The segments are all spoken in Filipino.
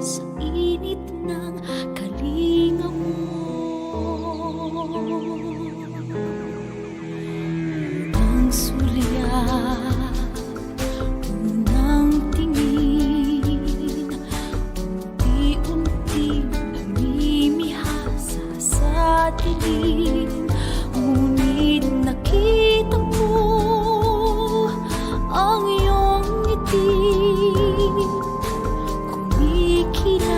sa init ng kalinga mo. Unang sulyap, unang tingin, unti-unting namimihasa sa dilim. Ngunit nakita ko ang iyong ngiti, kumikilay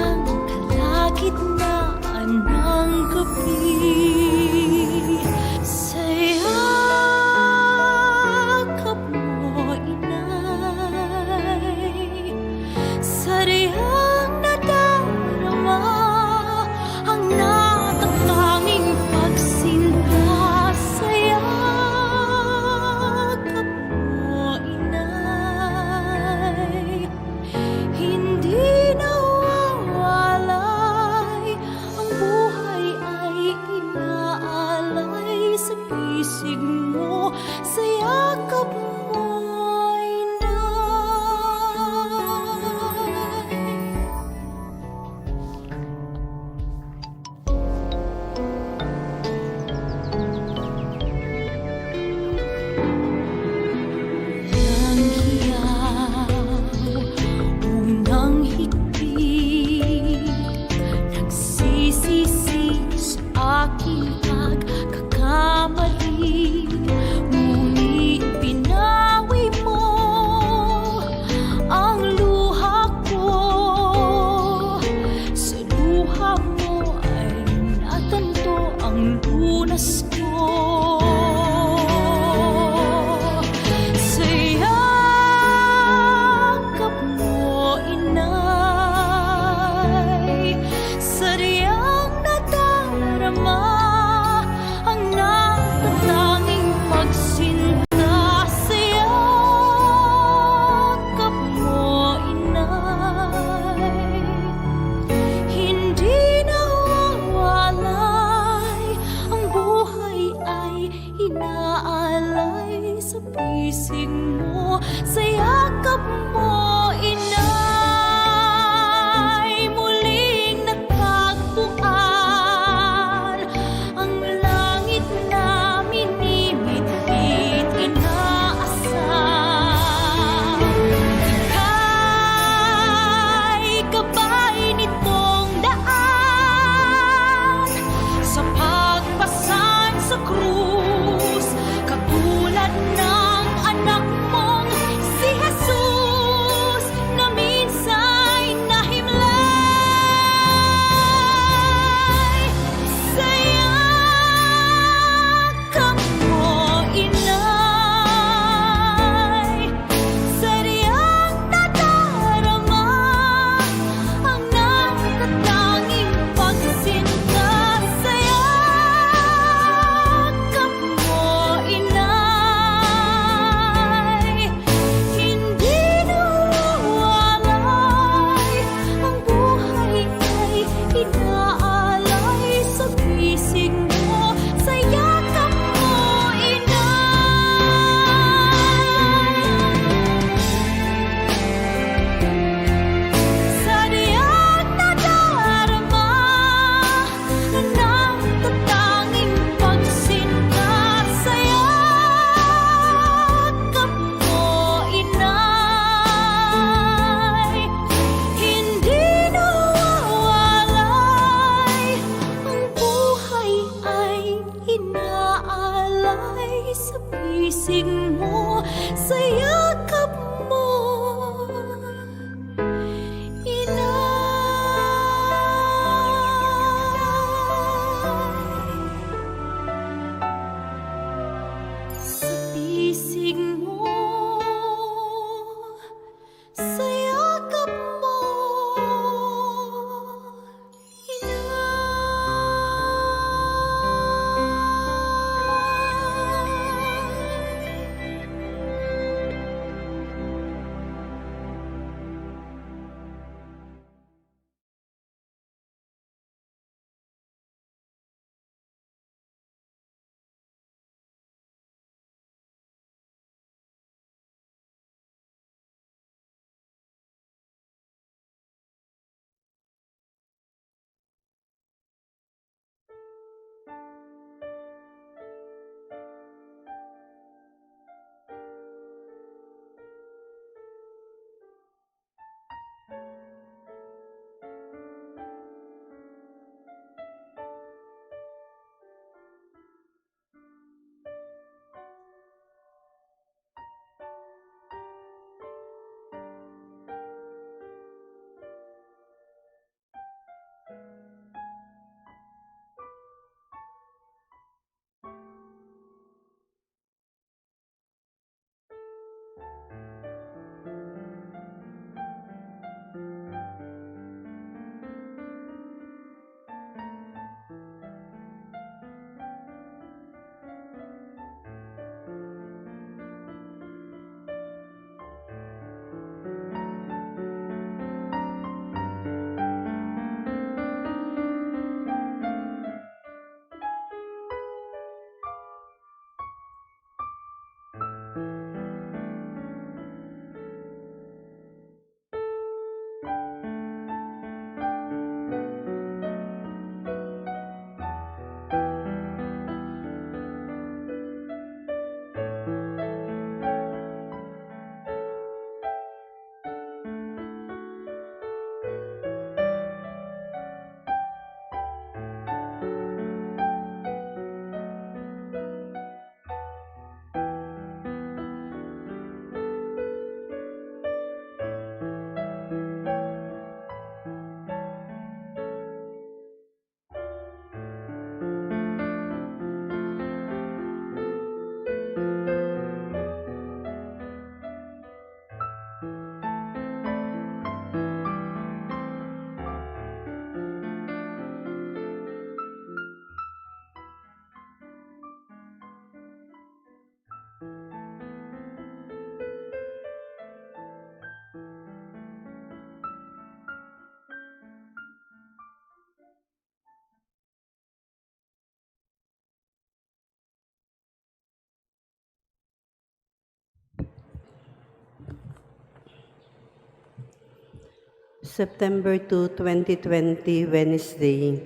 September 2, 2020, Wednesday.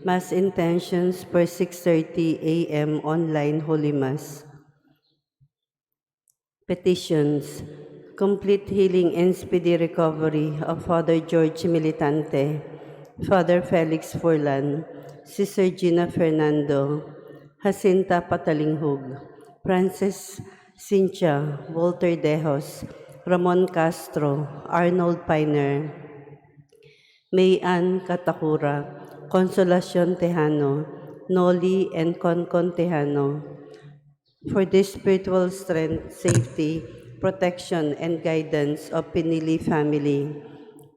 Mass intentions per 6:30 a.m. online Holy Mass. Petitions. Complete healing and speedy recovery of Father George Militante, Father Felix Forlan, Sister Gina Fernando, Jacinta Patalinghug, Francis Cynthia, Walter Dejos, Ramon Castro, Arnold Piner, May Ann Katakura, Consolacion Tejano, Noli and Concon Tejano, for the spiritual strength, safety, protection, and guidance of Pinili family,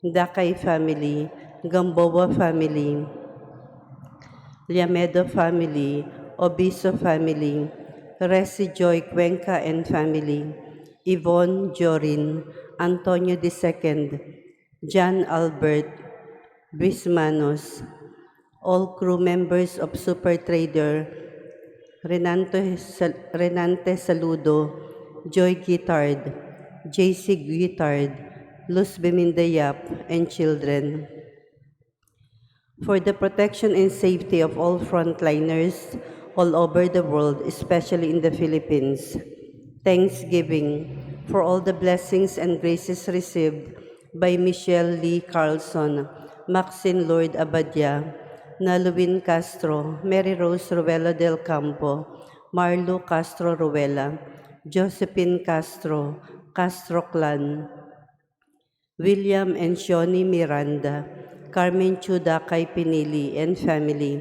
Dakay family, Gamboa family, Llamedo family, Obiso family, Resi Joy Cuenca and family, Yvonne Jorin, Antonio II, John Albert, Bismanos, all crew members of Super Trader, Renante Saludo, Joy Guitard, JC Guitard, Luz Bemindayap, and children. For the protection and safety of all frontliners all over the world, especially in the Philippines. Thanksgiving for all the blessings and graces received by Michelle Lee Carlson, Maxine Lloyd Abadia, Naluin Castro, Mary Rose Ruela del Campo, Marlo Castro Ruela, Josephine Castro, Castro Clan, William and Shoni Miranda, Carmen Chudakay Pinili and family,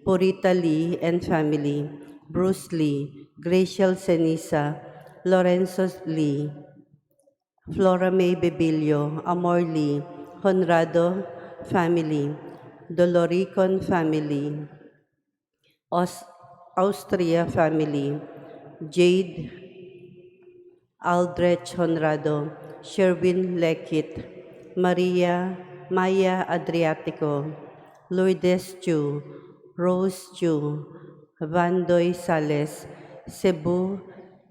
Purita Lee and family, Bruce Lee, Graciel Senisa, Lorenzo Lee, Flora May Bebilio, Amor Lee, Honrado family, Doloricon family, Austria family, Jade Aldrich Honrado, Sherwin Lekit, Maya Adriatico, Lourdes Chu, Rose Chu, Vandoy Sales, Cebu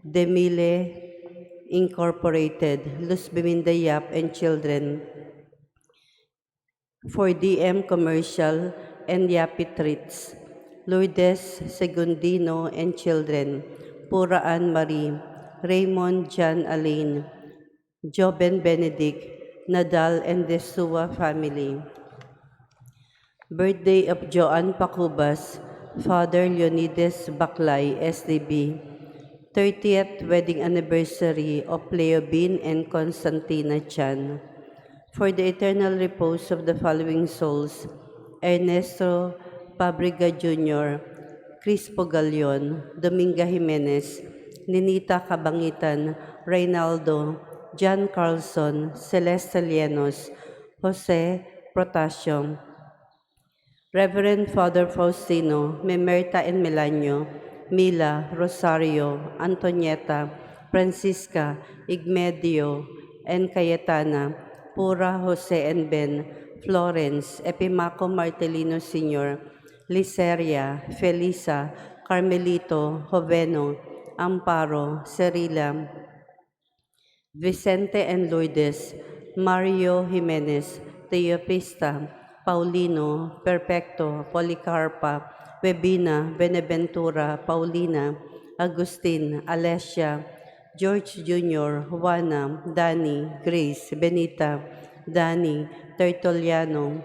Demile Incorporated, Luz Bimindayap and children, for DM Commercial and Yapi Treats, Lourdes Segundino and children, Pura Ann Marie, Raymond John Alain, Joben Benedict, Nadal and Desua family. Birthday of Joan Pacubas, Father Leonides Baclay, SDB. 30th wedding anniversary of Leobin and Constantina Chan. For the eternal repose of the following souls: Ernesto Pabriga Jr., Crispo Galion, Dominga Jimenez, Ninita Cabangitan, Reynaldo, John Carlson, Celeste Lienos, Jose Protasio, Reverend Father Faustino, Memerta and Melanio, Mila, Rosario, Antonieta, Francisca, Igmedio, and Cayetana, Pura, Jose and Ben, Florence, Epimaco Martelino Sr., Liceria, Felisa, Carmelito, Joveno, Amparo, Cerila, Vicente and Lourdes, Mario Jimenez, Teopista, Paulino, Perfecto, Policarpa, Webina, Beneventura, Paulina, Agustin, Alessia, George Jr., Juana, Dani, Grace, Benita, Dani, Tertuliano,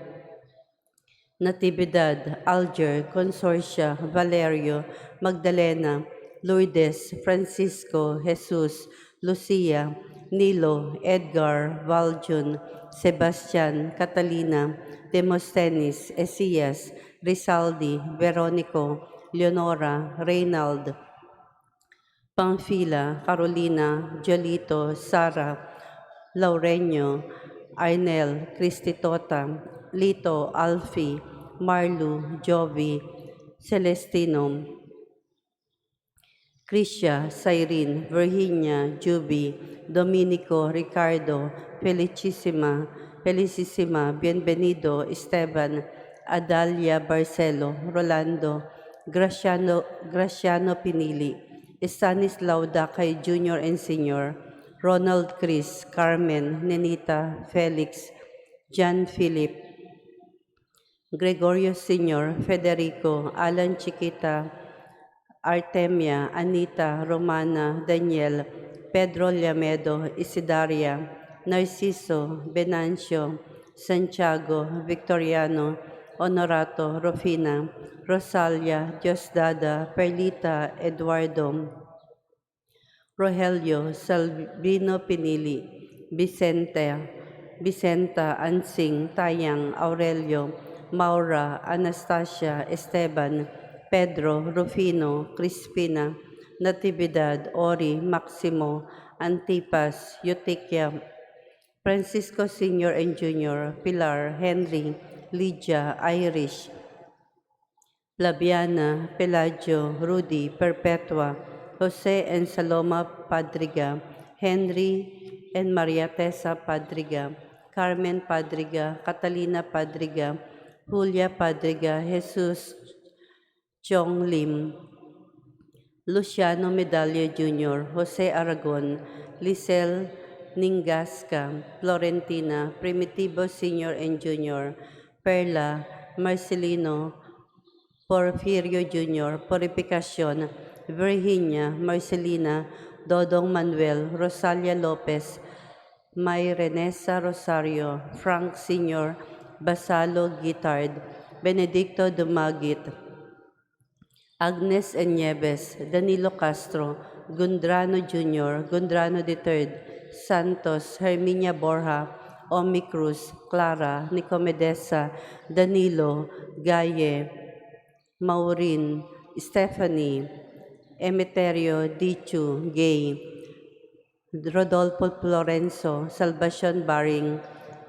Natividad, Alger, Consorcia, Valerio, Magdalena, Lourdes, Francisco, Jesus, Lucia, Nilo, Edgar, Valjun, Sebastian, Catalina, Demosthenes, Esias, Rizaldi, Veronico, Leonora, Reynald, Pamphila, Carolina, Jolito, Sara, Laurenio, Arnel, Cristitota, Lito, Alfie, Marlu, Jovi, Celestino, Krisha, Cyrene, Virginia, Juby, Dominico, Ricardo, Felicissima, Bienvenido, Esteban, Adalia Barcelo, Rolando, Graciano Pinili, Stanislao Dakay Jr. and Sr., Ronald Chris, Carmen, Nenita, Felix, John Philip, Gregorio Sr., Federico, Alan Chiquita, Artemia, Anita, Romana, Daniel, Pedro Llamedo, Isidaria, Narciso, Venancio, Santiago, Victoriano, Honorato, Rufina, Rosalia, Diosdada, Perlita, Eduardo, Rogelio, Salvino Pinili, Vicenta, Ansing, Tayang, Aurelio, Maura, Anastasia, Esteban, Pedro, Rufino, Crispina, Natividad, Ori, Maximo, Antipas, Eutychia, Francisco Sr. and Jr., Pilar, Henry, Lydia, Irish, Labiana, Pelagio, Rudy, Perpetua, Jose and Saloma Padriga, Henry and Maria Tessa Padriga, Carmen Padriga, Catalina Padriga, Julia Padriga, Jesus Chong Lim, Luciano Medalla Jr., Jose Aragon, Lisel Ningasca, Florentina, Primitivo Sr. and Jr., Perla, Marcelino, Porfirio Jr., Purificacion, Virginia, Marcelina, Dodong Manuel, Rosalia Lopez, Mayrenesa Rosario, Frank Sr., Basalo Guitard, Benedicto Dumagit, Agnes Nieves, Danilo Castro, Gundrano Jr., Gundrano III, Santos, Herminia Borja, Omi Cruz, Clara, Nicomedesa, Danilo, Gaye, Maureen, Stephanie, Emeterio, Dichu, Gay, Rodolfo Florenzo, Salvacion Baring,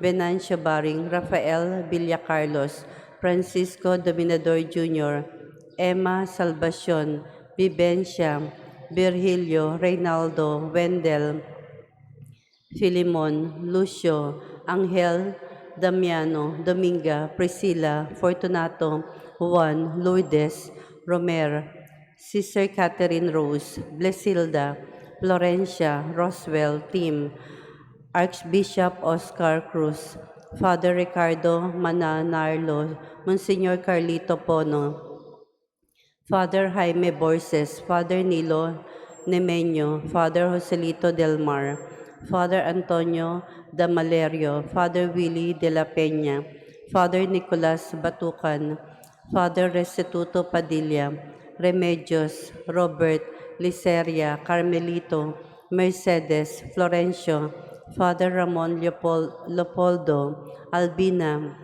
Venancio Baring, Rafael Villacarlos, Francisco Dominador Jr., Emma Salvacion, Vivencia, Virgilio, Reynaldo, Wendell, Filimon, Lucio, Angel, Damiano, Dominga, Priscilla, Fortunato, Juan, Lourdes, Romer, Sister Catherine Rose, Blesilda, Florencia, Roswell, Tim, Archbishop Oscar Cruz, Father Ricardo Mananarlo, Monsignor Carlito Pono, Father Jaime Borges, Father Nilo Nemeño, Father Joselito Del Mar, Father Antonio Damalerio, Father Willie de la Peña, Father Nicolas Batucan, Father Restituto Padilla, Remedios, Robert, Liceria, Carmelito, Mercedes, Florencio, Father Ramon Leopoldo, Albina,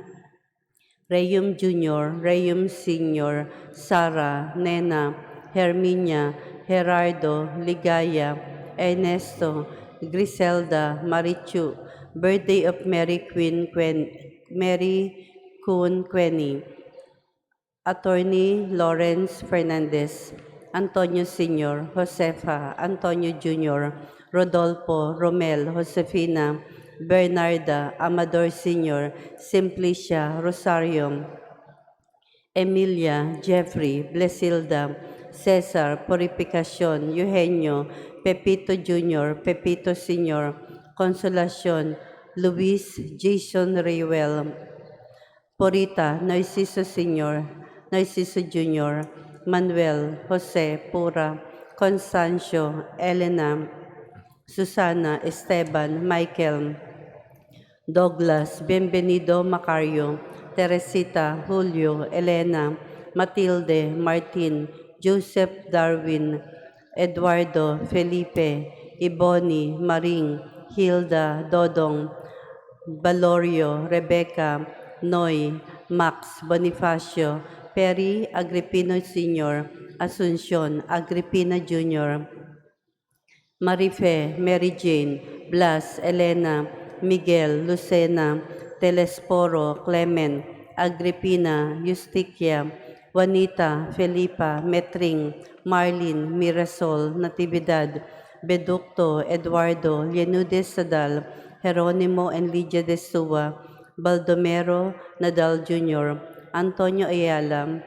Rayum Jr., Rayum Sr., Sara, Nena, Herminia, Gerardo, Ligaya, Ernesto, Griselda, Marichu, birthday of Mary Queen Queni, Attorney Lawrence Fernandez, Antonio Sr., Josefa, Antonio Jr., Rodolfo, Romel, Josefina, Bernarda, Amador Sr., Simplicia, Rosario, Emilia, Jeffrey, Blesilda, Cesar, Purificacion, Eugenio, Pepito Jr., Pepito Sr., Consolacion, Luis, Jason Rayuel, Porita, Narciso Sr., Narciso Jr., Manuel, Jose, Pura, Constancio, Elena, Susana, Esteban, Michael, Douglas, Bienvenido Macario, Teresita, Julio, Elena, Matilde, Martin, Joseph Darwin, Eduardo, Felipe, Iboni, Maring, Hilda, Dodong, Valorio, Rebecca, Noy, Max, Bonifacio, Perry Agripino Sr., Asuncion, Agripina Jr., Marife, Mary Jane, Blas, Elena, Miguel, Lucena, Telesporo, Clement, Agripina, Justicia, Juanita, Felipa, Metring, Marlin, Mirasol, Natividad, Beducto, Eduardo, Lenudes Sadal, Jeronimo and Lydia de Sua, Baldomero Nadal Jr., Antonio Ayala,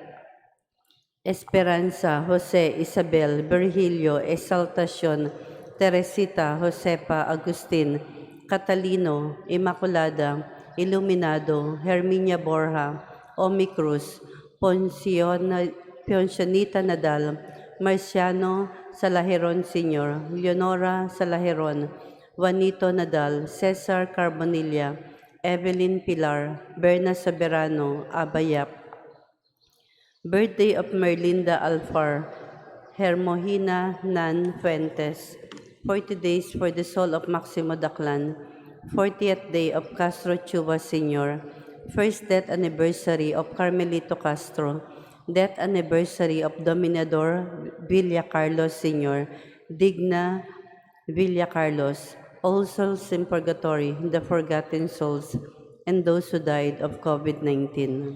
Esperanza, Jose, Isabel, Virgilio, Exaltacion, Teresita, Josepa, Agustin, Catalino, Immaculada, Iluminado, Herminia Borja, Omi Cruz, Poncionita Nadal, Marciano Salajeron Sr., Leonora Salajeron, Juanito Nadal, Cesar Carbonilla, Evelyn Pilar, Berna Soberano, Abayap. Birthday of Merlinda Alfar, Hermohina Nan Fuentes. 40 days for the soul of Maximo Daclan. 40th day of Castro Chuva Sr. First death anniversary of Carmelito Castro. Death anniversary of Dominador Villa Carlos Sr. Digna Villa Carlos. All souls in purgatory, the forgotten souls, and those who died of COVID-19.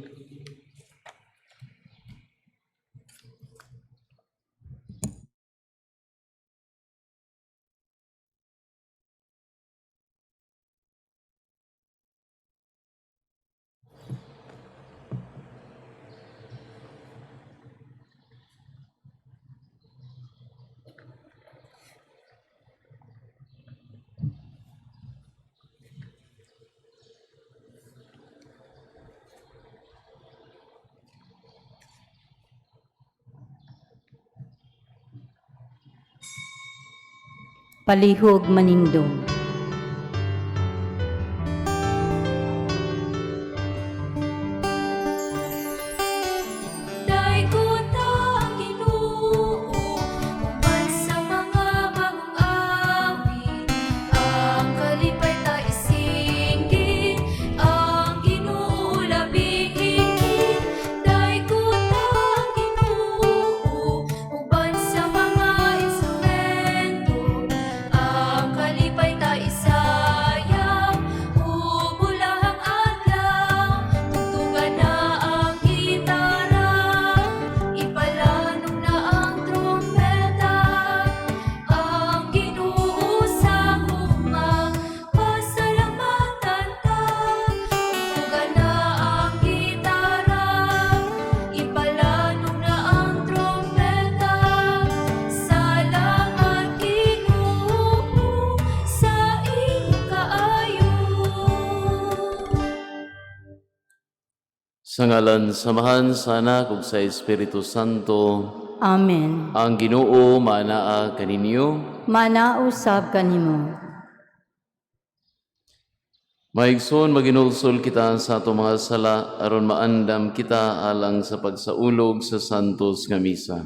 Palihog Manindong. Daiguta ang Ginoo, uban sa mga bagong awit. Ang kalipay ta isinggit, ang Ginoo labing higit. Daiguta ang Ginoo, uban sa mga instrumento. Ang kalipay ta isayang, ubulahang adlaw. Tugtugan na ang gitara, ipalanong na ang trompeta. Ang Ginoo sa humang pasalamatan ta. Tugtugan na ang gitara, ipalanong na ang trompeta. Salamat Ginoo sa iyong kaayo. Sa ngalan samahan sa Anak ug sa Espiritu Santo, Amen. ang Ginoo maanaa kaninyo. Manausab kanimo. Maigsoon maginulsol kita sa ato mga sala aron maandam kita alang sa pagsaulog sa santos nga misa.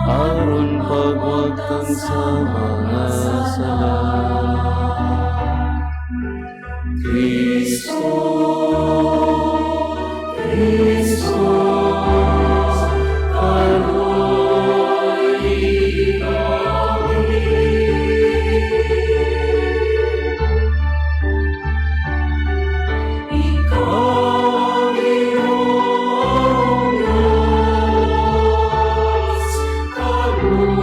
Aron pagwagtang sa mga sala. Kristo, Kristo, karoy kami. Ikaw, Ginoong Diyos, kaluyan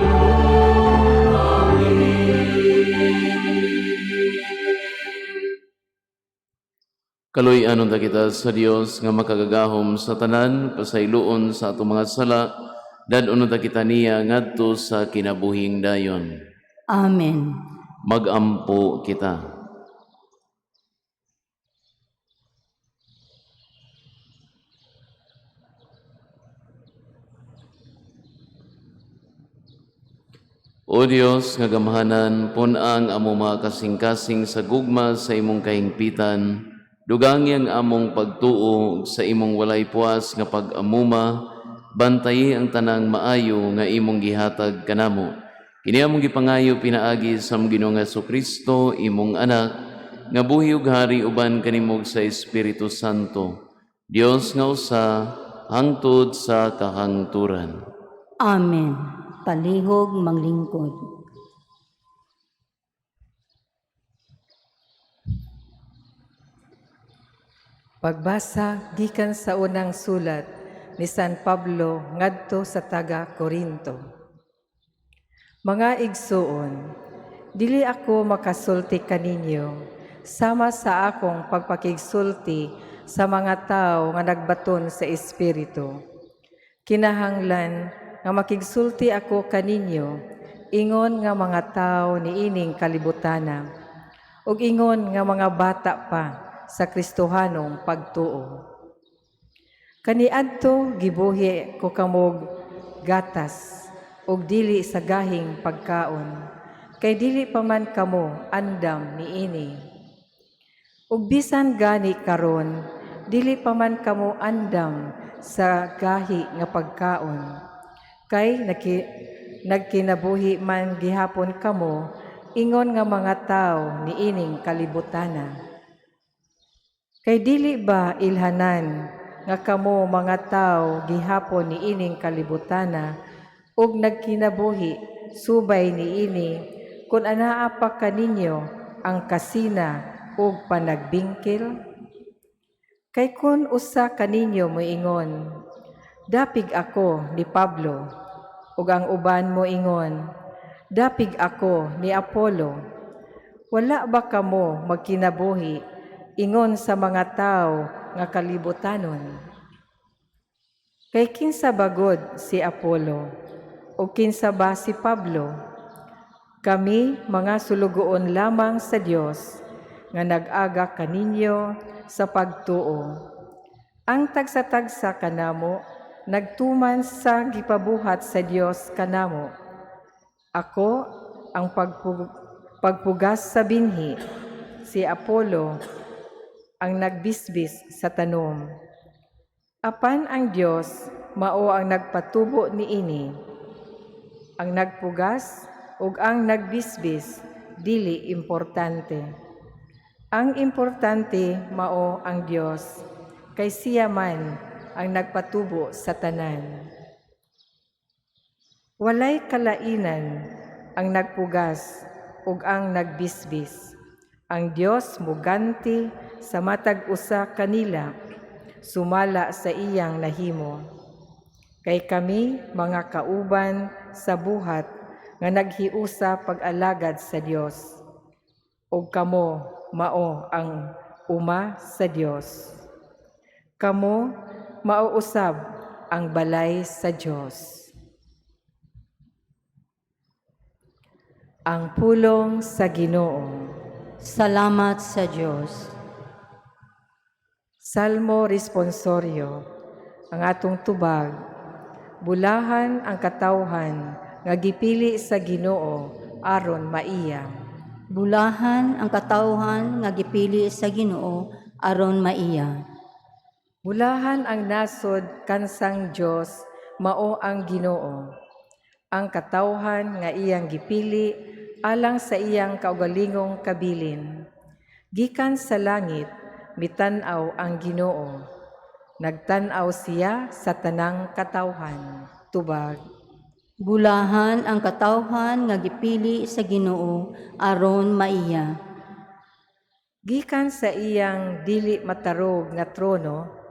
mong kami. Kaluy anon ta kita sa Dios nga makagagahom sa tanan pasayloon sa atong mga sala danon ta kita niya ngadto sa kinabuhing dayon. Amen. Magampo kita. O Dios nga gamhanan, pun-ang amo mga kasing-kasing sa gugma sa imong kahingpitan, dugangi ang among pagtuo sa imong walay puas nga pag-amuma, bantayi ang tanang maayo nga imong gihatag kanamo. Kini among gipangayo pinaagi sa among Ginoong Jesucristo, imong anak, nga buhi ug hari uban kanimog sa Espiritu Santo, Dios nga usa, hangtod sa kahangturan. Amen. Palihog manglingkod. Pagbasa gikan sa unang sulat ni San Pablo ngadto sa taga Corinto. Mga igsuon, dili ako makasulti kaninyo sama sa akong pagpakigsulti sa mga tao nga nagbaton sa Espiritu. Kinahanglan nga makigsulti ako kaninyo, ingon nga mga tao ni ining kalibutana, ug ingon nga mga bata pa sa Kristohanong pagtuo. Kaniadto gibuhi ko kamog gatas, ug dili sa gahing pagkaon, kay dili pa man kamo andam niini. Ug bisan gani karon, dili pa man kamo andam sa gahi nga pagkaon, kay nagkinabuhi man gihapon kamo, ingon nga mga tao niining kalibutana. Kay dili ba ilhanan nga kamo mga tao gihapon niining kalibutana ug nagkinabuhi subay niini kun anaa pa kaninyo ang kasina ug panagbingkil? Kay kun usa kaninyo moingon, dapig ako ni Pablo, ug ang uban moingon, dapig ako ni Apollo, wala ba kamo magkinabuhi ingon sa mga tao nga kalibutanon? Kay kinsa bagod si Apollo o kinsa ba si Pablo? Kami mga sulugoon lamang sa Dios nga nag-aga kaninyo sa pagtuo. Ang tagsa-tagsa kanamo nagtuman sa gipabuhat sa Dios kanamo. Ako ang pagpugas sa binhi, si Apollo ang nagbisbis sa tanom. Apan ang Dios mao ang nagpatubo niini. Ang nagpugas ug ang nagbisbis dili importante. Ang importante mao ang Dios, kay siya man ang nagpatubo sa tanan. Walay kalainan ang nagpugas ug ang nagbisbis. Ang Dios muganti sa matag usa kanila, sumala sa iyang nahimo. Kay kami mga kauban sa buhat nga naghiusa pag-alagad sa Dios, ug kamo mao ang uma sa Dios. Kamo mauusab ang balay sa Dios. Ang pulong sa Ginoo. Salamat sa Diyos. Salmo responsorio. Ang atong tubag. Bulahan ang katawhan nga gipili sa Ginoo aron maiya. Bulahan ang katawhan nga gipili sa Ginoo aron maiya. Bulahan ang nasod kansang Dios mao ang Ginoo. Ang katawhan nga iyang gipili alang sa iyang kaugalingong kabilin. Gikan sa langit mitan-aw ang Ginoo. Nagtan-aw siya sa tanang katawhan. Tubag. Bulahan ang katawhan nga gipili sa Ginoo aron maiya. Gikan sa iyang dili matarog nga trono,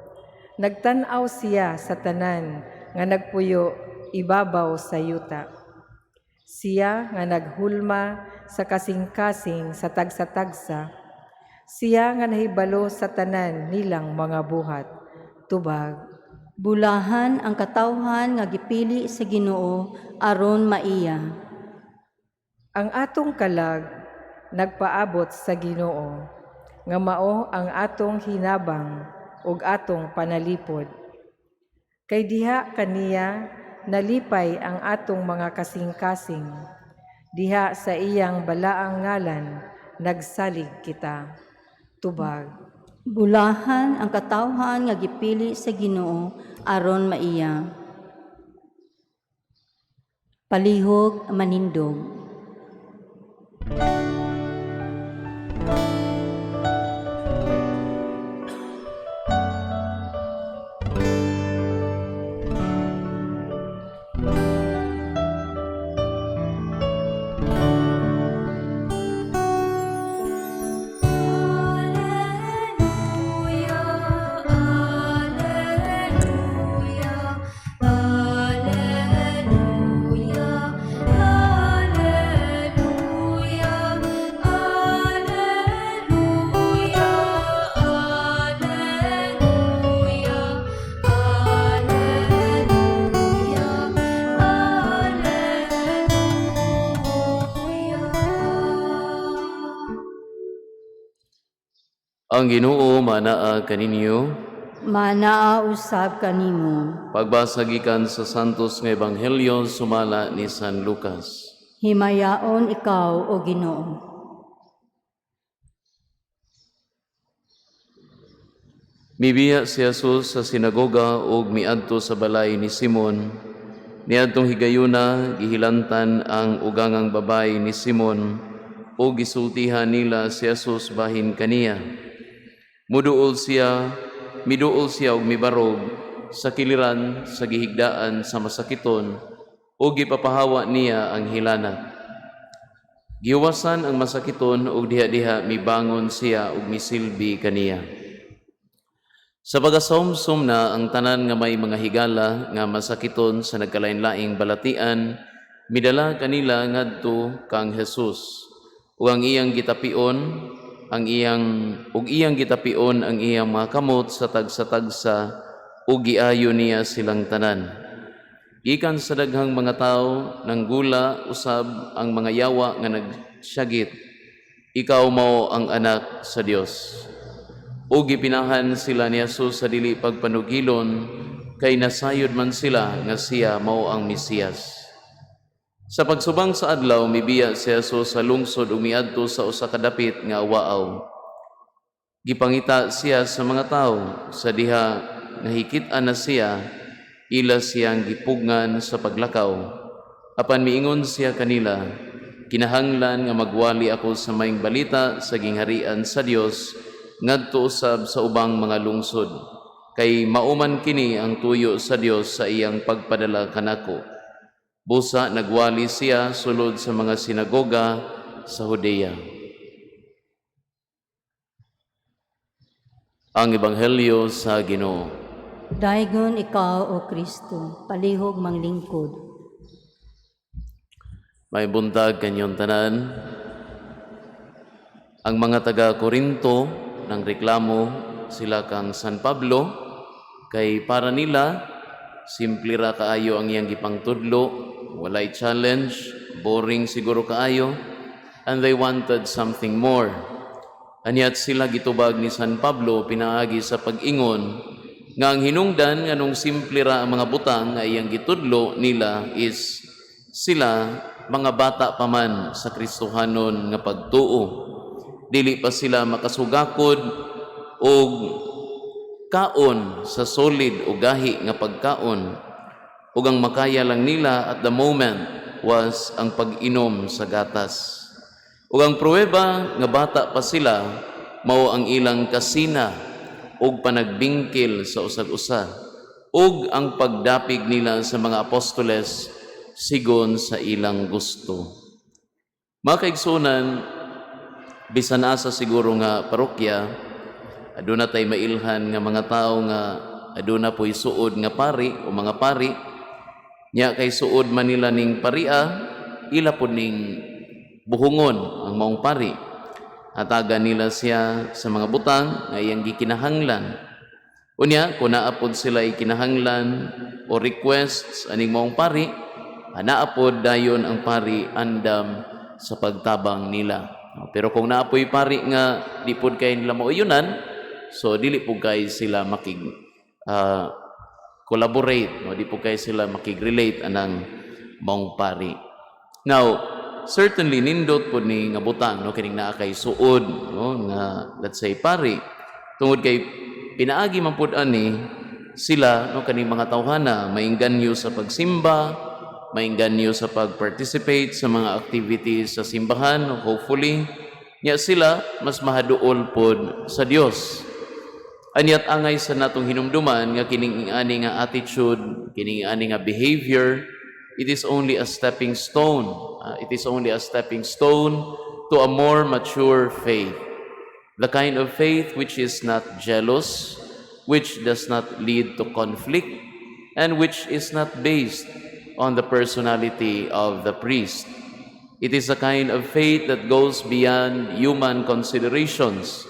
nagtan-aw siya sa tanan nga nagpuyo ibabaw sa yuta. Siya nga naghulma sa kasing-kasing sa tagsa-tagsa, siya nga nahibalo sa tanan nilang mga buhat. Tubag. Bulahan ang katawhan nga gipili sa Ginoo aron maiya. Ang atong kalag nagpaabot sa Ginoo, nga mao ang atong hinabang ug atong panalipod. Kay diha kaniya nalipay ang atong mga kasing-kasing. Diha sa iyang balaang ngalan, nagsalig kita. Tubag. Bulahan ang katawhan nga gipili sa Ginoo aron maiya. Palihog manindog. Ang Ginoo manaa kaninyo. Manaa usab kanimo. Pagbasa gikan sa Santos nga Ebanghelyo sumala ni San Lucas. Himayaon ikaw o Ginoo. Mibiya si Jesus sa sinagoga ug miadto sa balay ni Simon. Niadtong higayuna gihilantan ang ugangang babay ni Simon ug gisultihan nila si Jesus bahin kaniya. Miduol siya og mibarog sa kiliran sa gihigdaan sa masakiton ug gipapahawa niya ang hilanat. Giwasan ang masakiton ug diha-diha mibangon siya ug misilbi kaniya. Sa pagasomsom na ang tanan nga may mga higala nga masakiton sa nagkalain-laing balatian, midala kanila ngadto kang Jesus. Ug iyang gitapion ang iyang mga kamot sa tagsa-tagsa ug giayo niya silang tanan. Gikan sa daghang mga tawo nanggula usab ang mga yawa nga nagsyagit. Ikaw mao ang anak sa Dios. Ug gipinahan sila ni Jesus sa dili pagpanugilon kay nasayod man sila nga siya mao ang Mesiyas. Sa pagsubang sa adlaw mibiya si Jesus sa lungsod ug miadto sa usa ka dapit nga awaaw. Gipangita siya sa mga tawo sa diha nga hikit-an na siya, ila siyang gipugngan sa paglakaw. Apan miingon siya kanila, kinahanglan nga magwali ako sa maayong balita sa gingharian sa Dios ngadto usab sa ubang mga lungsod, kay mauman kini ang tuyo sa Dios sa iyang pagpadala kanako. Busa nagwali siya sulod sa mga sinagoga sa Judea. Ang Ebanghelyo sa Ginoo. Daigon ikaw o Kristo, palihog manglingkod. May buntag kanyong tanan. Ang mga taga-Korinto nang reklamo sila kang San Pablo, kay para nila simple ra kaayo ang iyang gipangtudlo, walay challenge, boring siguro kaayo, and they wanted something more. Anyat sila gitubag ni San Pablo pinaagi sa pag-ingon nga ang hinungdan nga nung simple ra ang mga butang nga iyang gitudlo nila is sila mga bata pa man sa Kristohanon nga pagtuo. Dili pa sila makasugakod og kaon sa solid o gahi nga pagkaon. Ug ang makaya lang nila at the moment was ang pag-inom sa gatas. Ug ang pruweba nga bata pa sila mao ang ilang kasina ug panagbingkil sa usag-usa ug ang pagdapig nila sa mga apostoles sigon sa ilang gusto. Mga kaigsunan, bisan asa siguro nga parokya, aduna tay mailhan nga mga tao nga aduna po'y suod nga pari o mga pari, nya kay suod man nila ning paria, ila po ning buhungon ang maong pari. Hatagan nila siya sa mga butang nga iyang gikinahanglan. Unya, kung naapod sila ikinahanglan o requests aning maong pari, naapod dayon ang pari andam sa pagtabang nila. Pero kung naapoy pari nga di pod kay nila mauyunan, so dili po kay sila makig collaborate, no? Di po kay sila makig-relate anang maong pari. Now, certainly nindot po ni nga butang, no, kining naa kay suod, no, nga let's say pari. Tungod kay pinaagi man pud ani sila, no, kaning mga tawhana mainganyo sa pagsimba, mainganyo sa pag-participate sa mga activities sa simbahan, no, hopefully nya sila mas mahaduol pod sa Dios. Anyat angay sa natong hinumduman nga kining ani nga attitude, kining ani nga behavior, it is only a stepping stone. It is only a stepping stone to a more mature faith. The kind of faith which is not jealous, which does not lead to conflict, and which is not based on the personality of the priest. It is a kind of faith that goes beyond human considerations,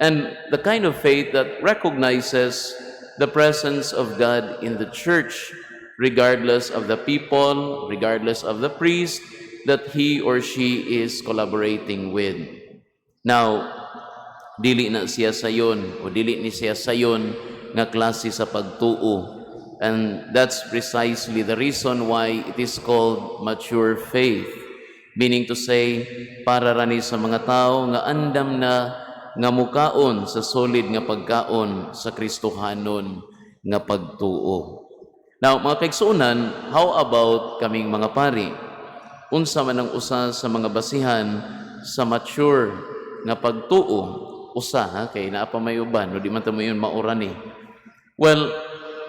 and the kind of faith that recognizes the presence of God in the church, regardless of the people, regardless of the priest that he or she is collaborating with. Now, dili na siya sayon o dili ni siya sayon nga klase sa pagtuo. And that's precisely the reason why it is called mature faith. Meaning to say, para rani sa mga tao nga andam na nga mukaon sa solid nga pagkaon sa Kristohanon nga pagtuo. Now, mga kaigsuunan, how about kaming mga pari? Unsa man ang usa sa mga basihan sa mature nga pagtuo? Usa, kay naa pa may uban, no di man ta mo yun maurani. Well,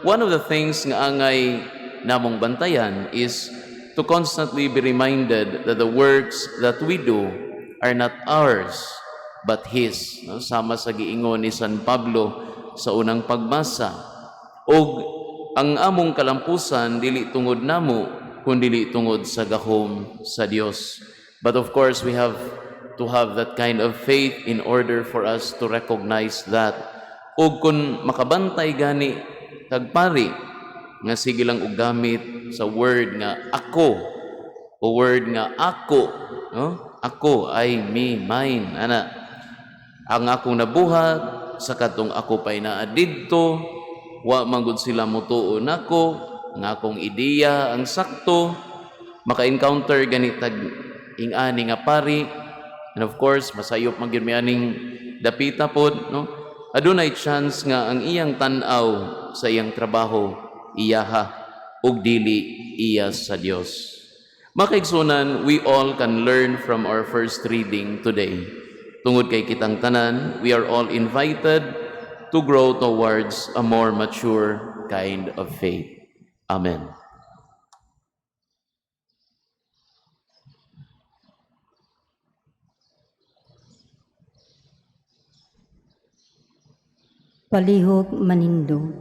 one of the things nga angay namong bantayan is to constantly be reminded that the works that we do are not ours, but His. No? Sama sa giingon ni San Pablo sa unang pagbasa. Og ang among kalampusan, dili tungod namo, kundi tungod sa gahom sa Dios. But of course, we have to have that kind of faith in order for us to recognize that. Ug kung makabantay gani tagpari nga sige lang og gamit sa word nga ako o word nga ako, no? Ako ay me, mine, ana. Ang akong nabuhat sa katong ako pay naa didto, wa manggod sila mutuo nako, nga akong ideya ang sakto, maka-encounter gani tag ing-ani nga pari. And of course, masayop man gyud mi aning dapita pod, no? Adunay chance nga ang iyang tan-aw sa iyang trabaho iyaha ug dili iya sa Dios. Makaigsunan, we all can learn from our first reading today. Tungod kay kitang tanan, we are all invited to grow towards a more mature kind of faith. Amen. Palihog manindo.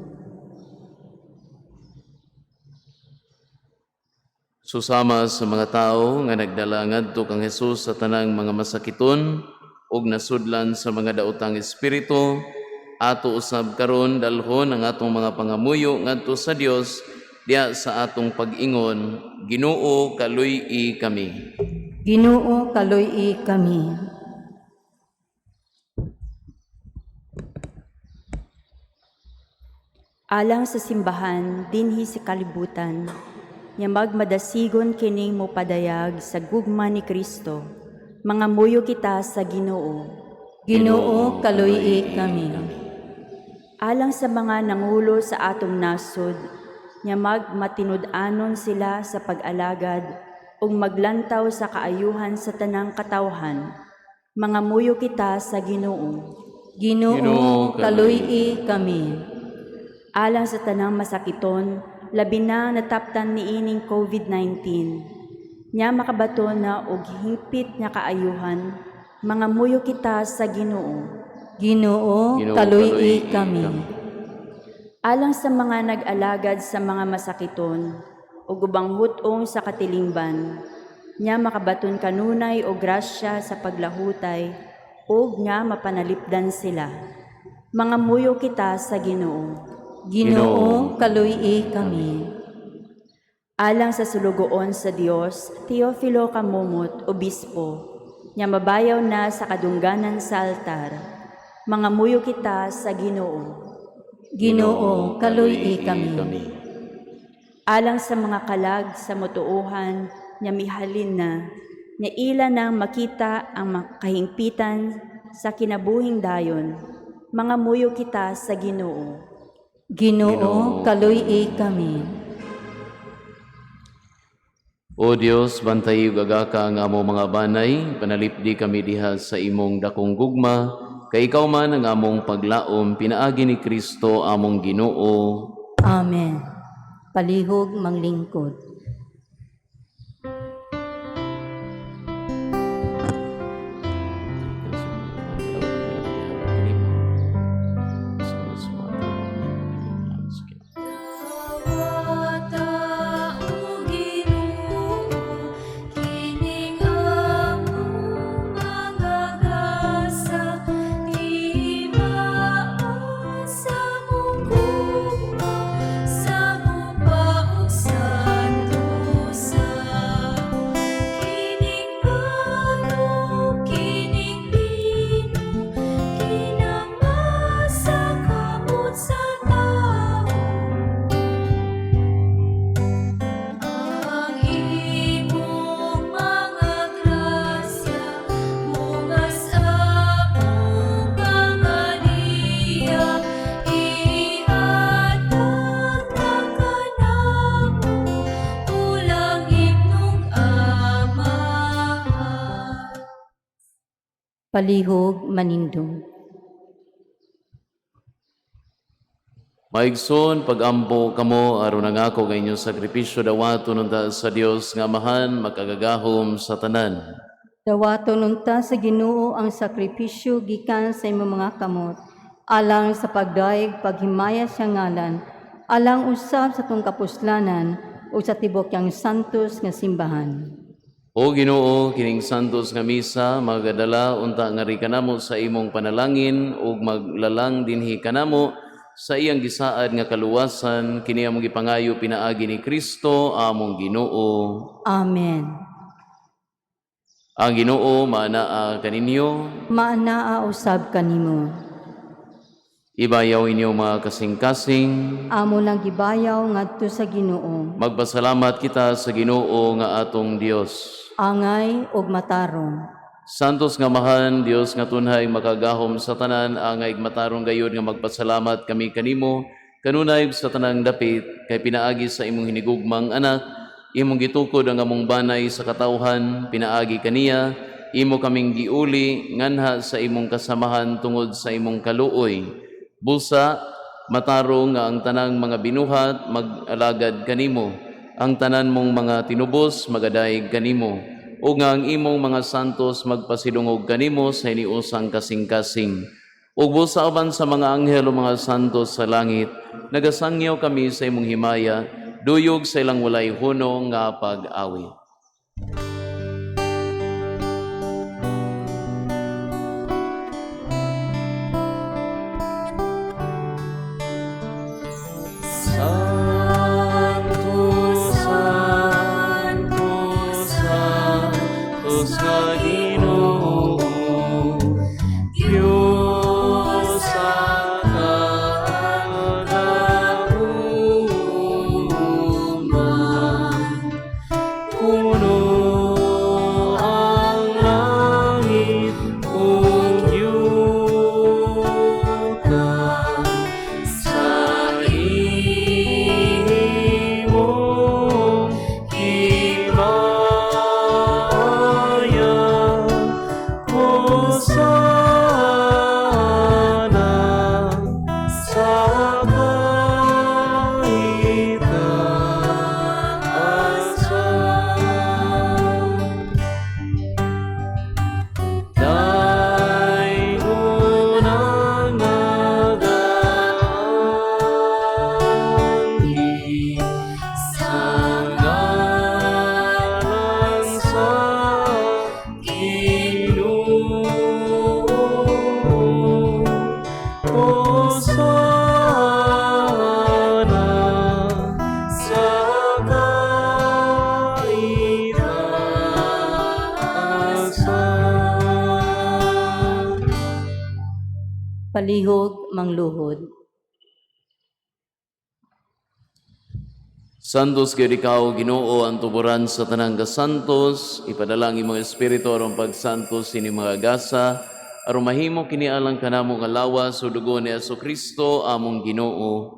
Susama sa mga tao nga nagdala ngadto kang Hesus sa tanang mga masakiton ug nasudlan sa mga daotang espiritu, ato usab karon dalhon ang atong mga pangamuyo ngadto sa Dios diya sa atong pag-ingon. Ginoo, kaluy-i kami. Ginoo, kaluy-i kami. Alang sa simbahan, dinhi sa kalibutan, nga magmadasigon kining mo padayag sa gugma ni Kristo, mga muyo kita sa Ginoo. Ginoo, kaluy-i kami. Alang sa mga nangulo sa atong nasod, nga magmatinud-anon sila sa pag-alagad ug maglantaw sa kaayuhan sa tanang katawhan, mga muyo kita sa Ginoo. Ginoo, kaluy-i kami. Alang sa tanang masakiton, labi na nataptan niining COVID-19, nya makabaton na og hingpit nga kaayuhan, mga muyo kita sa Ginoo. Ginoo, kaluy-i kami. Alang sa mga nag-alagad sa mga masakiton, ug ubang hutong sa katilingban, nya makabaton kanunay o grasya sa paglahutay, ug nga mapanalipdan sila. Mga muyo kita sa Ginoo. Ginoo, kaluy-i kami. Alang sa sulugoon sa Dios, Teofilo Kamumot, Obispo, nya mabayaw na sa kadungganan sa altar, mga muyo kita sa Ginoo. Ginoo, kaluy-i kami. Alang sa mga kalag sa mutuuhan, nya mihalin na, nga ila nang makita ang kahingpitan sa kinabuhing dayon. Mga muyo kita sa Ginoo. Ginoo, kaluy kami. O Dios, bantay ug agaka nga amo mga banay, panalipdi kami diha sa imong dakong gugma, kay ikaw man ang among paglaom, pinaagi ni Kristo among Ginoo. Amen. Palihog manglingkod. Palihog manindog. Maigsoon pagampo kamo aron nangako nga inyong sakripisyo dawaton unta sa Dios nga amahan makagagahom sa tanan. Dawaton unta sa Ginoo ang sakripisyo gikan sa imong mga kamot, alang sa pagdaig paghimaya sa ngalan, alang usab sa tong kapuslanan o sa tibok yang santos nga simbahan. O Ginoo, kining santos nga misa magadala unta nga ri kanamo sa imong panalangin ug maglalang dinhi kanamo sa iyang gisaad nga kaluwasan kini among gipangayo pinaagi ni Kristo among Ginoo. Amen. Ang Ginoo maanaa kaninyo, Maanaa usab kanimo. ibayaw inyo mga kasing-kasing. Amo lang gibayaw ngadto sa Ginoo. Magpasalamat kita sa Ginoo nga atong Dios. Angay ug matarong. Santos nga mahan, Dios nga tunhay makagahom sa tanan, angay matarong gayud nga magpasalamat kami kanimo, kanunay sa tanang dapit, kay pinaagi sa imong hinigugmang anak, imong gitukod ang among banay sa katawhan, pinaagi kaniya, imo kaming giuli, nganha sa imong kasamahan tungod sa imong kaluoy. Busa, matarong nga ang tanang mga binuhat, mag-alagad kanimo, ang tanan mong mga tinubos, magadayeg kanimo, o nga ang imong mga santos magpasidungog kanimo sa iniusang kasing-kasing. Ug busa uban sa mga anghel o mga santos sa langit, nagasangyaw kami sa imong himaya, duyog sa ilang walay hunong nga pag-awit. Palihog mangluhod. Santos kayo ikaw, Ginoo, ang tuburan sa tanang kasantos, ipadala ang imong espiritu aron pagsantos ini mga gasa, aron mahimo kini alang kanamo nga lawas o dugo ni Jesucristo among Ginoo.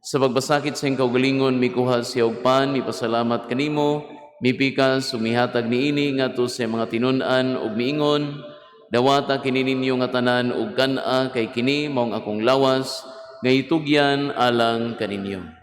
Sa pagbasakit sa iyong kaugalingon, mikuha siya og pan, ipasalamat kanimo, mipikas, umihatag niini ngadto sa mga tinun-an ug miingon, dawata kini ninyo nga tanan ug kan-a kay kini maong akong lawas, nga itugyan alang kaninyo.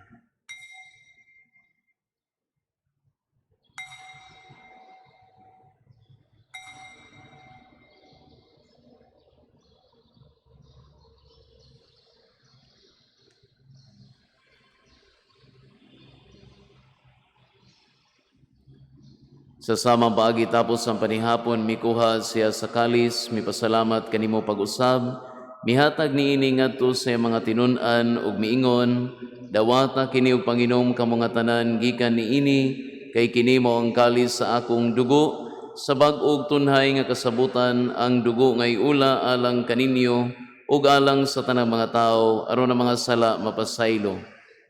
Sa samang paagi tapos ang panihapon, mikuha siya sa kalis, mipasalamat kanimo pag-usab, mihatag niini ngadto sa mga tinun-an ug miingon, dawata kini og Panginom kamo nga tanan gikan niini, kay kini mao ang kalis sa akong dugo, sa bag-og tunhay nga kasabutan ang dugo ngay ula alang kaninyo ug alang sa tanang mga tawo aron ang mga sala mapasaylo.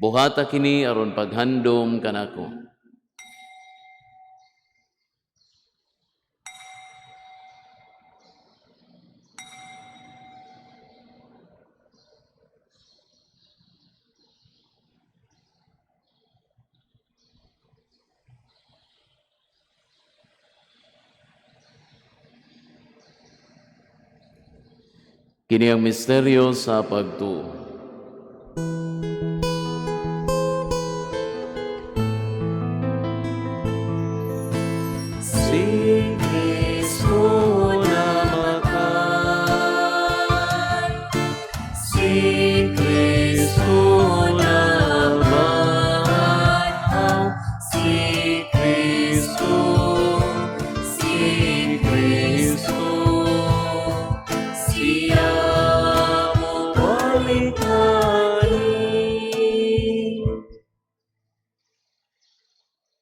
Buhata kini aron paghandom kanako. Kini ang misteryo sa pagtuo. Si Kristo namatay, si Kristo namatay, si Kristo, si Kristo, siya mo balikani.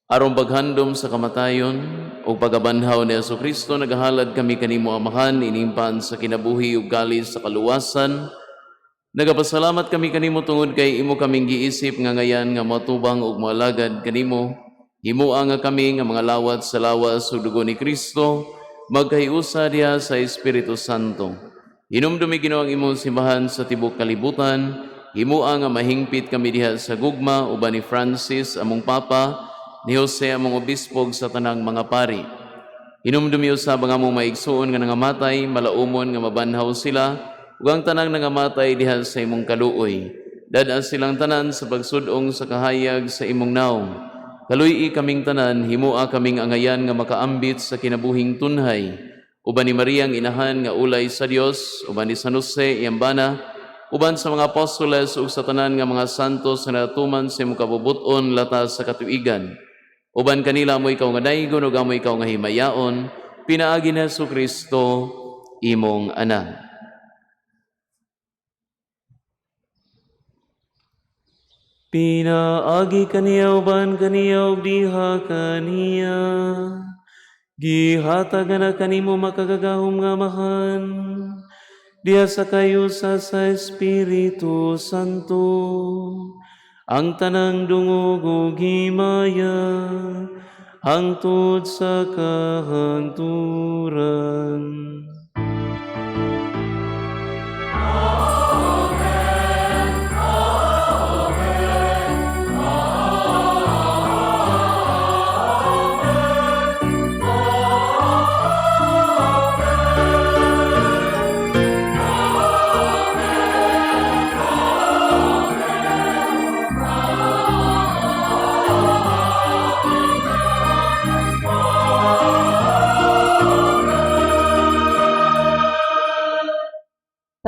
Arong paghandom sa kamatayon o pagabanhaw ni Jesucristo, nagahalad kami kanimo Amahan, inimpan sa kinabuhi ug galis sa kaluwasan. Nagapasalamat kami kanimo tungod kay imo kaming giisip nga ngayan nga matubang ug moalagad kanimo. Himuha nga kami nga mga lawat sa lawas ug dugo ni Kristo, magkahiusa diha sa Espiritu Santo. Hinumdumi Ginoo ang imong simbahan sa tibok kalibutan. Himuha nga mahingpit kami diha sa gugma uban ni Francis among Papa, ni Jose among obispog sa tanang mga pari. Hinumdumi usab ang among maigsuon nga nangamatay, malaumon nga mabanhaw sila, ug ang tanang nangamatay diha sa imong kaluoy. Dad-an silang tanan sa pagsudong sa kahayag sa imong naong. Kaluy-i kaming tanan, himuha kaming angayan nga makaambit sa kinabuhing tunhay. Uban ni Maria ang inahan nga ulay sa Dios, uban ni San Jose iyang uban sa mga apostoles ug sa tanan nga mga santos nga natuman sa imong kabubuton latas sa katuigan. Uban kanila mo ikaw nga daygon ug amo ikaw nga himayaon, pinaagi ni Jesucristo imong anak. Pinaagi kaniya uban kaniya ug diha kaniya. Gihatag na kanimo makagagahom nga Amahan, diha sa kayo sa Espiritu Santo, ang tanang dungog ug himaya, hangtod sa kahangturan.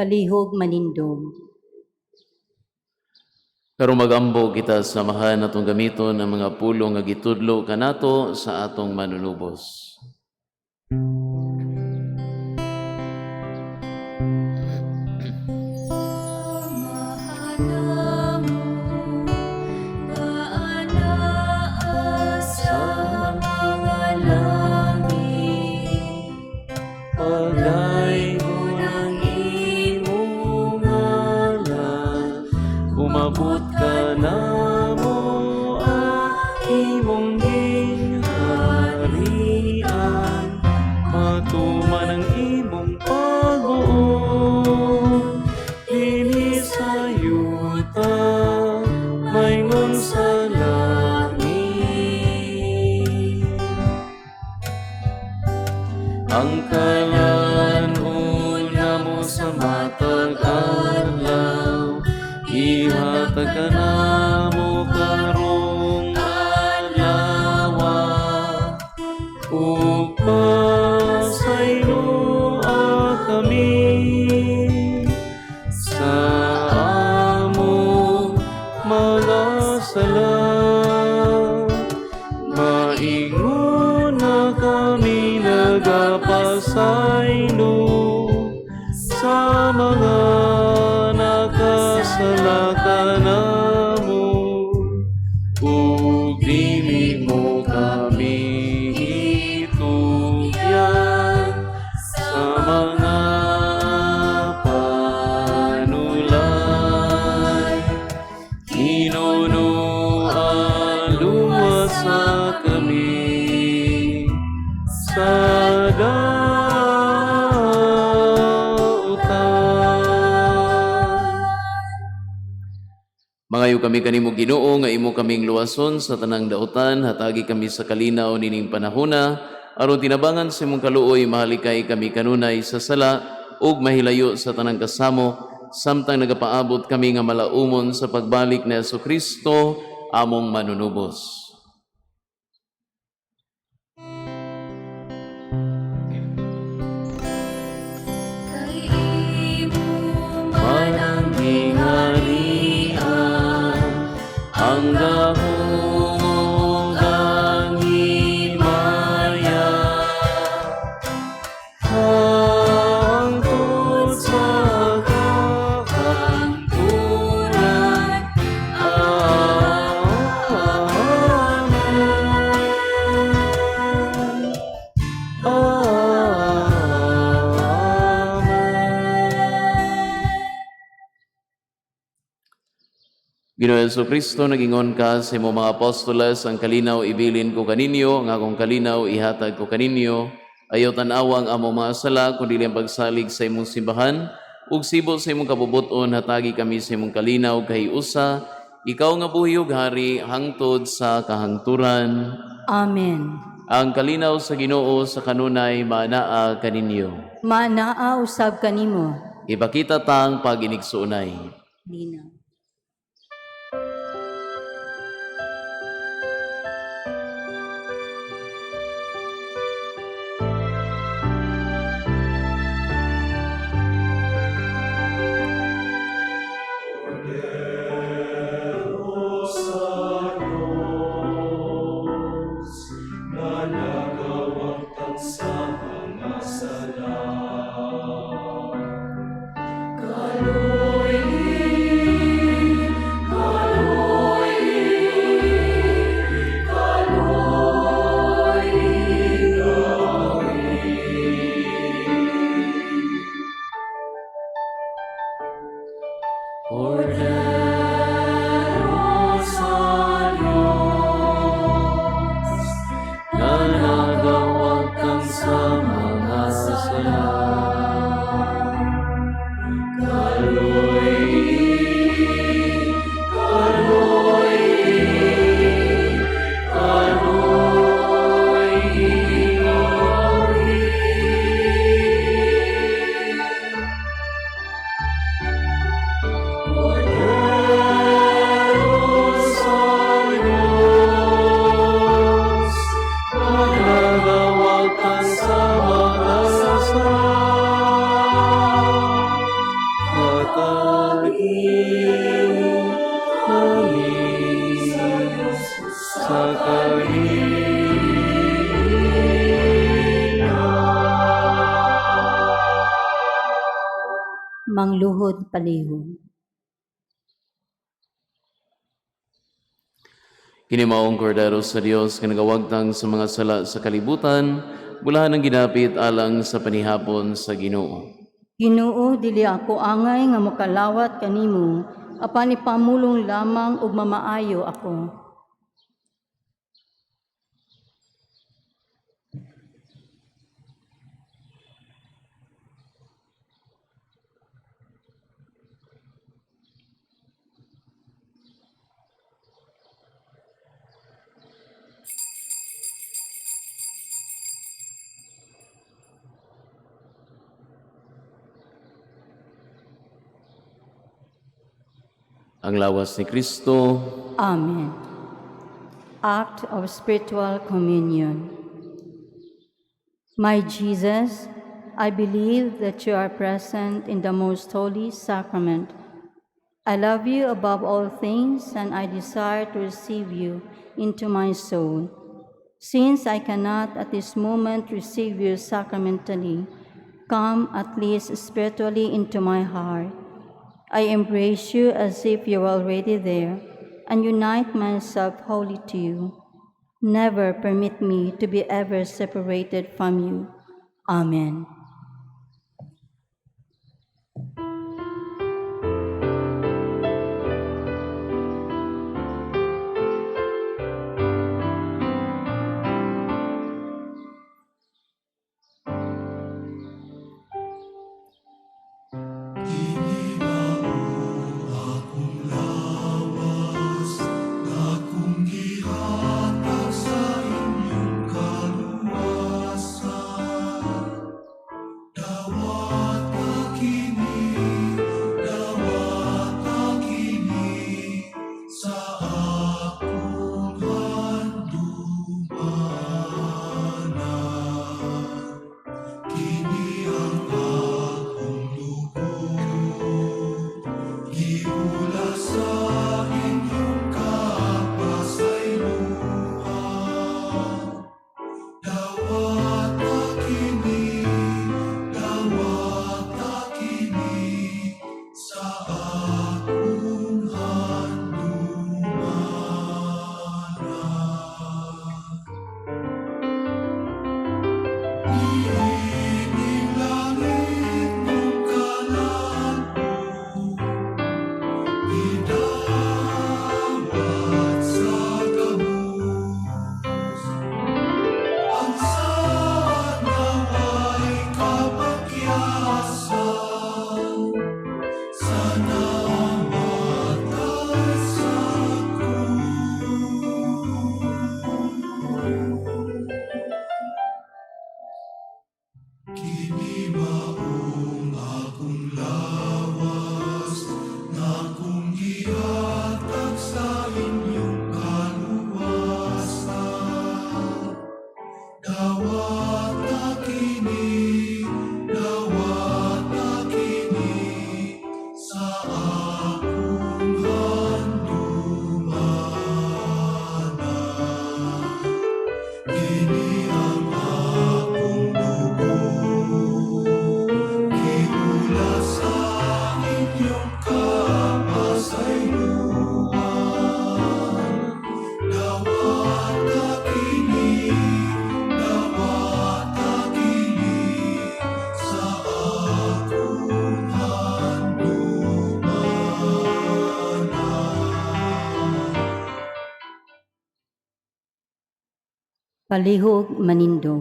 Palihog manindog. Karon magambo kita sa Amahan atong gamiton ang mga pulong nga gitudlo kanato sa atong manunubos. Umabot ka na mo adlaw ihatag ka namo karong adlaw ug pasaylo kami sa among mga sala. Maingon na kami nagapasaylo sa mga nakasala kanamo ug dili mo kami itugyan sa mga panulay. Kinunuan luwasa kami sa Mangayo kami kanimo Ginoo nga imo kaming luwason sa tanang daotan, hatagi kami sa kalinaw nining panahona, aron tinabangan sa imong kaluoy mahalikay kami kanunay sa sala ug mahilayo sa tanang kasamo, samtang nagapaabot kami nga malaumon sa pagbalik ni Jesucristo among manunubos. Ang dahong ang himaya hangtod sa kakantunan. Ginoong Jesucristo, nagingon ka sa imong mga apostoles, ang kalinaw ibilin ko kaninyo, ang akong kalinaw ihatag ko kaninyo. Ayaw tanawang among mga sala, kundi ang pagsalig sa imong simbahan, ug sibo sa imong kabubuton, hatagi kami sa imong kalinaw kahiusa. Ikaw nga buhi ug hari, hangtod sa kahangturan. Amen. Ang kalinaw sa Ginoo sa kanunay maanaa kaninyo. Maanaa usab kanimo. Ipakita tang pag-inigsuunay. Lina. Mangluhod palihog. Kini maong kordero sa Dios nga nagawagtang sa mga sala sa kalibutan, bulahan ang ginapit alang sa panihapon sa Ginoo. Ginoo, dili ako angay nga mokalawat kanimo, apan ipamulong lamang ug mamaayo ako. ang lawas ni Kristo. Amen. Act of Spiritual Communion. My Jesus, I believe that you are present in the most holy sacrament. I love you above all things, and I desire to receive you into my soul. Since I cannot at this moment receive you sacramentally, come at least spiritually into my heart. I embrace you as if you were already there, and unite myself wholly to you. Never permit me to be ever separated from you. Amen. Palihog manindog.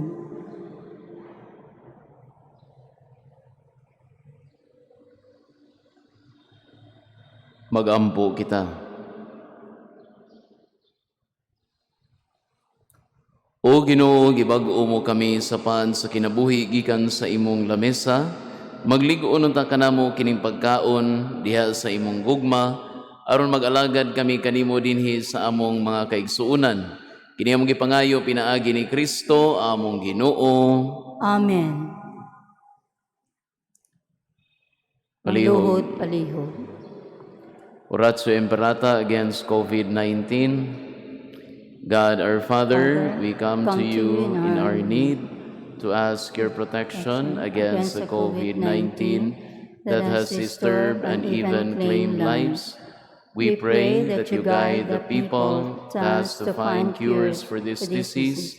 Magampo kita. O Ginoo, gibag-o mo kami sa pan sa kinabuhi gikan sa imong lamesa, magligoon ta kanamo kining pagkaon diha sa imong gugma, aron mag-alagad kami kanimo dinhi sa among mga kaigsuonan. Kini among gipangayo pinaagi ni Kristo among Ginoo. Amen. Palihog. Palihog. Oratio Imperata against COVID-19. God our Father, we come to you in our need to ask your protection against the COVID-19 that has disturbed and even claimed lives. We pray that you guide the people tasked to find cures for this disease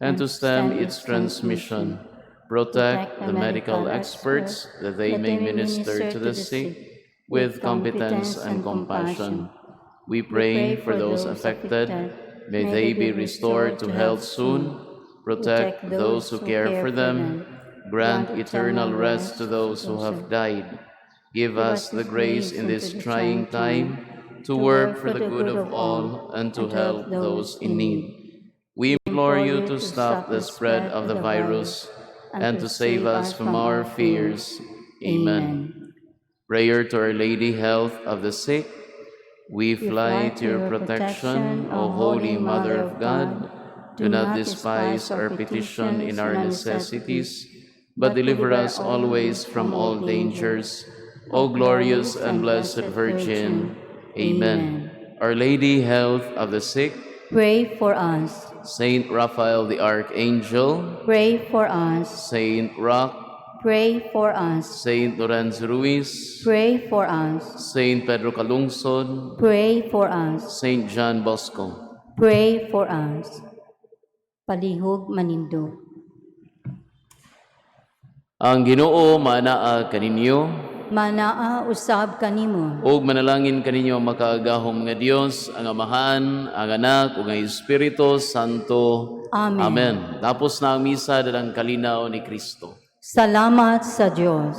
and to stem its transmission. Protect the medical experts that they may minister to the sick with competence and compassion. We pray for those affected. May they be restored to health soon. Protect those who care for them. Grant eternal rest to those who have died. Give us the grace in this trying time to work for the good of all and to help those in need. We implore you to stop the spread of the virus and to save us from our fears. Amen. Prayer to Our Lady, health of the sick. We fly to your protection, O Holy Mother of God. Do not despise our petition in our necessities, but deliver us always from all dangers. O glorious and blessed Virgin. Amen. Our Lady, health of the sick, Pray for us. Saint Raphael the Archangel, Pray for us. Saint Roch, Pray for us. Saint Lorenzo Ruiz, Pray for us. Saint Pedro Calungsod, Pray for us. Saint John Bosco. Pray for us. Palihog Manindo. Ang Ginoo maanaa kaninyo, Manaa usab kanimo. ug manalangin kaninyo makaagahom nga Dios, ang Amahan, ang Anak, ug ang Espiritu Santo. Amen. Amen. Tapos na ang misa dalang kalinaw ni Kristo. Salamat sa Diyos.